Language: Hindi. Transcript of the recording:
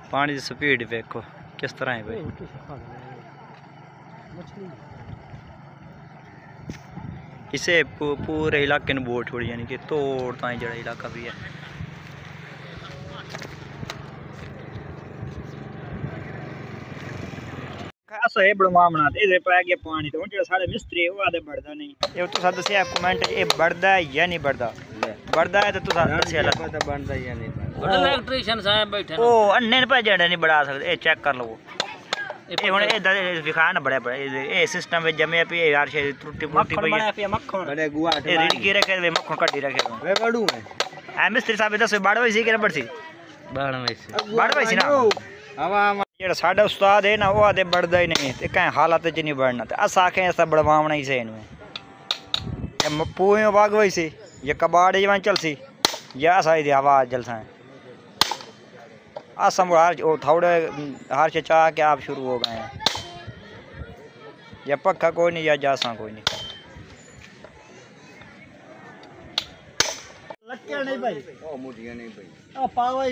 पानी की स्पीड देखो किस तरह है भाई। इसे पूरे इलाके में बोट छोड़ी यानी कि तोड़ ताई जड़ा इलाका भी है। खासा है बड़ा मामला इधर पै गया पानी तो जो सारे मिस्त्री वो आदे बढ़दा नहीं ये तो साथ दसिया कमेंट ये बढ़दा है या नहीं बढ़दा बढ़दा है तो तू साथ दसिया पता बढ़दा या नहीं बढ़दा इलेक्ट्रीशियन साहब बैठे ओ अन्ने ने पे जड़ा नहीं बढ़ा सकते ये चेक कर लो ये हुन ए दिखा ना बड़ा बड़ा ये सिस्टम में जमे पे यार शे त्रुटि मुट्टी पे बड़ा पे मक्खन बड़े गुआ ये रेडी की रखे वे मक्खन कड्डी रखे वे बड़ू है ए मिस्त्री साहब दस बाड़वे सी के बड़सी बाड़वे सी ना हवा जेड़ा साडा उस्ताद है ना वो आदे बढ़दा ही नहीं ते कहीं हालत च नहीं बढ़ना ते अस आखे ऐसा बढ़वावना ही से इनमें ये मपूए बाग वही सी ये कबाड़ जवान चलसी या साई दी आवाज जलसा है असम हार ओ थोड़े हार से चाह के आप शुरू हो गए हैं या पक्का कोई नहीं या जासा कोई नहीं लक्के नहीं भाई ओ मुठिया नहीं भाई आ पावा